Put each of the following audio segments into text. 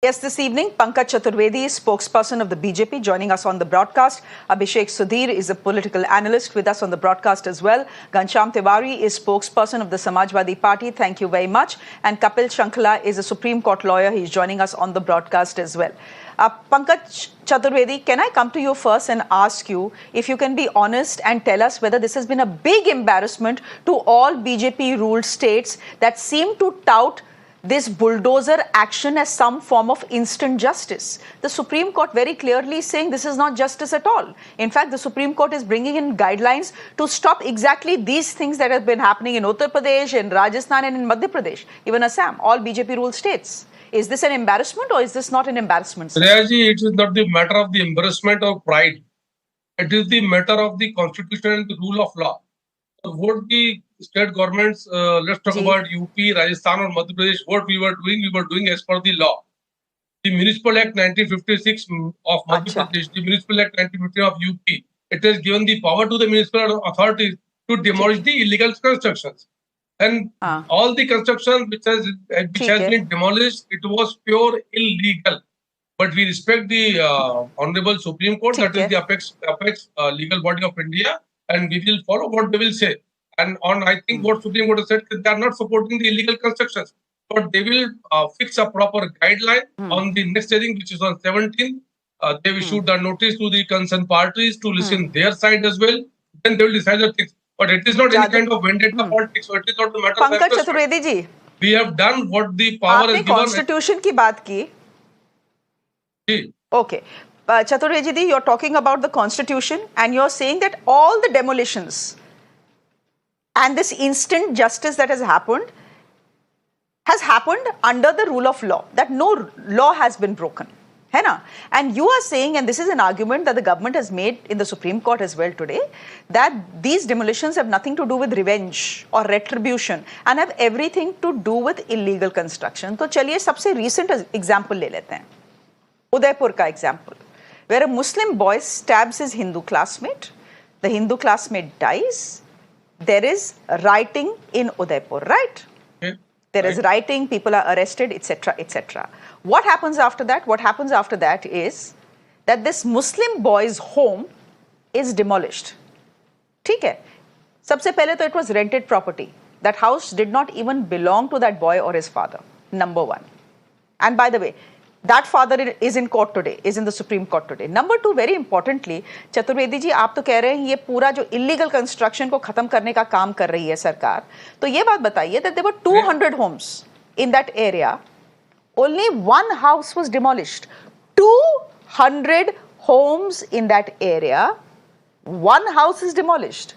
Yes, this evening, Pankaj Chaturvedi, spokesperson of the BJP, joining us on the broadcast. Abhishek Sudhir is a political analyst with us on the broadcast as well. Ghanshyam Tiwari is spokesperson of the Samajwadi Party. Thank you very much. And Kapil Shankala is a Supreme Court lawyer. He's joining us on the broadcast as well. Pankaj Chaturvedi, can I come to you first and ask you if you can be honest and tell us whether this has been a big embarrassment to all BJP-ruled states that seem to tout this bulldozer action as some form of instant justice. The Supreme Court very clearly is saying this is not justice at all. In fact, the Supreme Court is bringing in guidelines to stop exactly these things that have been happening in Uttar Pradesh, in Rajasthan and in Madhya Pradesh, even Assam, all BJP-ruled states. Is this an embarrassment or is this not an embarrassment? Shreyaji, it is not the matter of the embarrassment or pride. It is the matter of the constitution and the rule of law. What the state governments, let's talk about UP, Rajasthan or Madhya Pradesh, what we were doing as per the law. The Municipal Act 1956 of Madhya Pradesh, the Municipal Act 1950 of UP, it has given the power to the municipal authorities to demolish the illegal constructions. And all the construction which has been demolished, it was pure illegal. But we respect the Honorable Supreme Court, that is the apex legal body of India, and we will follow what they will say. And on, I think what Supreme Court has said, they are not supporting the illegal constructions, but they will fix a proper guideline on the next hearing, which is on 17th. They will issue the notice to the concerned parties to listen their side as well. Then they will decide the things. But it is not any kind of vendetta politics. So it is not the matter of Pankaj Chaturvedi ji, we have done what the power has given. Constitution की बात की. Okay. Chaturvedi ji, you're talking about the constitution and you're saying that all the demolitions and this instant justice that has happened under the rule of law, that no law has been broken. Hai na? And you are saying, and this is an argument that the government has made in the Supreme Court as well today, that these demolitions have nothing to do with revenge or retribution and have everything to do with illegal construction. So chaliye sabse recent example le lete hain. Udaipur ka example, where a Muslim boy stabs his Hindu classmate, the Hindu classmate dies, there is rioting in Udaipur, right? There is rioting, people are arrested, etc., etc. What happens after that? What happens after that is that this Muslim boy's home is demolished. ठीक है? सबसे पहले तो it was rented property. That house did not even belong to that boy or his father. Number one. And by the way, that father is in court today, is in the Supreme Court today. Number two, very importantly, Chaturvedi ji, आप तो कह रहे हैं ये पूरा जो illegal construction को खत्म करने का काम कर रही है सरकार. तो ये बात बताइए that there were 200 homes in that area. Only one house was demolished. 200 homes in that area. One house is demolished.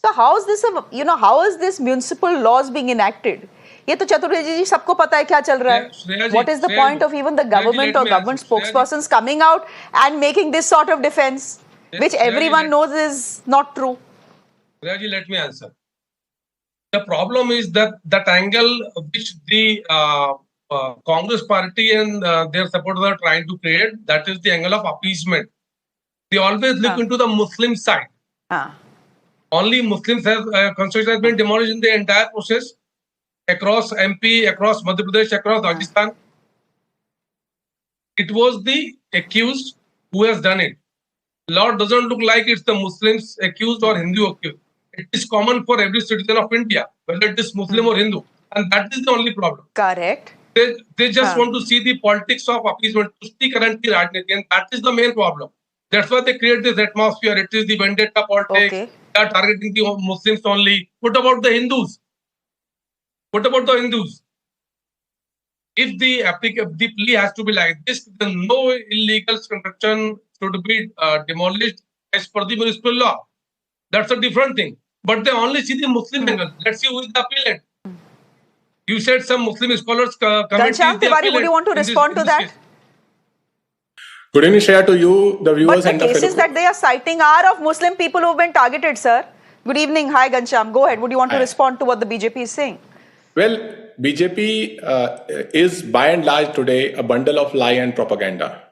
So how is this, how is this municipal laws being enacted? ये तो चतुर्वेदी जी सबको पता है क्या चल रहा है. What is the point of even the government or government spokespersons coming out and making this sort of defense, which everyone knows is not true? Shreyaji, let me answer. The problem is that angle which the Congress party and their supporters are trying to create, that is the angle of appeasement. They always look into the Muslim side. Only Muslims have construction has been demolished in the entire process. Across MP, across Madhya Pradesh, across Rajasthan. It was the accused who has done it. Law doesn't look like it's the Muslims accused or Hindu accused. It is common for every citizen of India, whether it is Muslim or Hindu. And that is the only problem. Correct. They just want to see the politics of appeasement, to see currently Rajniti, and that is the main problem. That's why they create this atmosphere. It is the vendetta politics. They are targeting the Muslims only. What about the Hindus? What about the Hindus? If the plea has to be like this, then no illegal construction should be demolished as per the municipal law. That's a different thing. But they only see the Muslim angle. Let's see who is the appellant. You said some Muslim scholars Ghanshyam Tiwari, would you want to respond to that? Good evening, Shreya, to you, the viewers, and the cases that they are citing are of Muslim people who have been targeted, sir. Good evening. Hi, Ghanshyam. Go ahead. Would you want to respond to what the BJP is saying? Well, BJP is by and large today a bundle of lie and propaganda.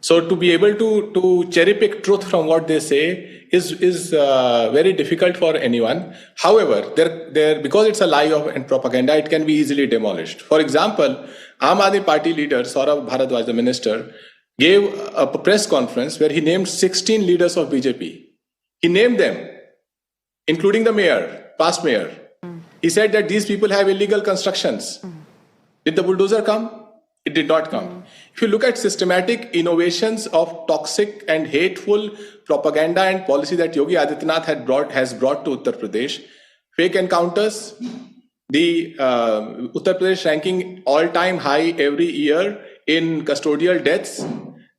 So to be able to cherry pick truth from what they say is very difficult for anyone. However, there because it's a lie and propaganda, it can be easily demolished. For example, Aam Aadmi Party leader Saurabh Bharadwaj, the minister, gave a press conference where he named 16 leaders of BJP. He named them, including the mayor, past mayor. He said that these people have illegal constructions. Did the bulldozer come? It did not come. If you look at systematic innovations of toxic and hateful propaganda and policy that Yogi Adityanath has brought to Uttar Pradesh, fake encounters, the Uttar Pradesh ranking all-time high every year in custodial deaths,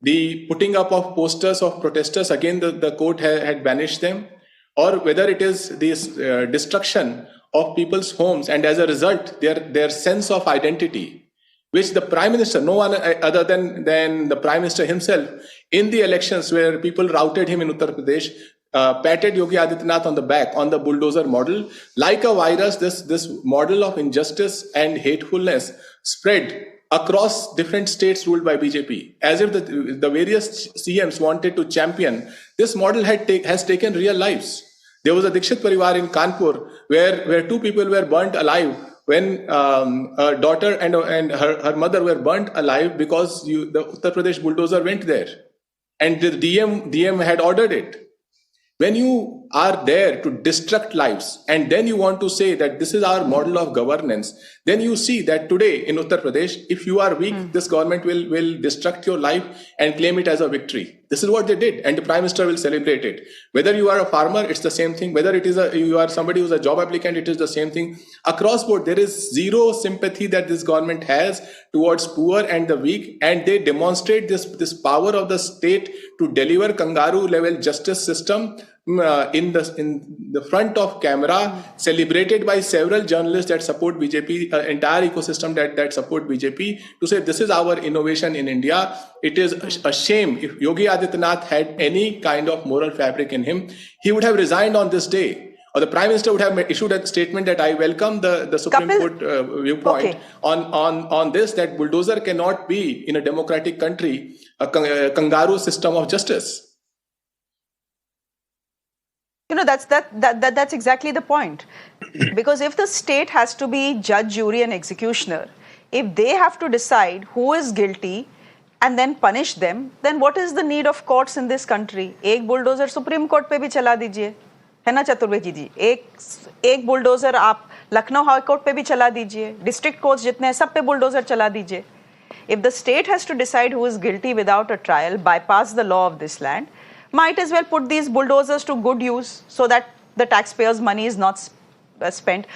the putting up of posters of protesters, again the court had banished them, or whether it is this destruction of people's homes and as a result their sense of identity, which the Prime Minister, no one other than the Prime Minister himself, in the elections where people routed him in Uttar Pradesh, patted Yogi Adityanath on the back on the bulldozer model. Like a virus, this model of injustice and hatefulness spread across different states ruled by BJP, as if the various CMs wanted to champion. This model has taken real lives. There was a Dikshit Parivar in Kanpur where two people were burnt alive when a daughter and her mother were burnt alive because the Uttar Pradesh bulldozer went there and the DM had ordered it. When you are there to destruct lives and then you want to say that this is our model of governance, then you see that today in Uttar Pradesh, if you are weak, this government will destruct your life and claim it as a victory. This is what they did, and the Prime Minister will celebrate it. Whether you are a farmer, it's the same thing. Whether you are somebody who's a job applicant, it is the same thing. Across board, there is zero sympathy that this government has towards poor and the weak, and they demonstrate this power of the state to deliver kangaroo level justice system in the front of camera, celebrated by several journalists that support BJP, entire ecosystem that support BJP, to say this is our innovation in India. It is a shame. If Yogi Adityanath had any kind of moral fabric in him, he would have resigned on this day. Or the Prime Minister would have issued a statement that I welcome the Supreme Court viewpoint on this, that bulldozer cannot be in a democratic country a kangaroo system of justice. You know, that's exactly the point. Because if the state has to be judge, jury and executioner, if they have to decide who is guilty and then punish them, then what is the need of courts in this country? एक bulldozer supreme court पे भी चला दीजिए, है ना चतुर्वेदी जी? एक bulldozer आप Lucknow high court पे भी चला दीजिए, डिस्ट्रिक्ट कोर्ट्स जितने हैं सब पे बुलडोजर चला दीजिए. If the state has to decide who is guilty without a trial, bypass the law of this land, might as well put these bulldozers to good use so that the taxpayers' money is not spent.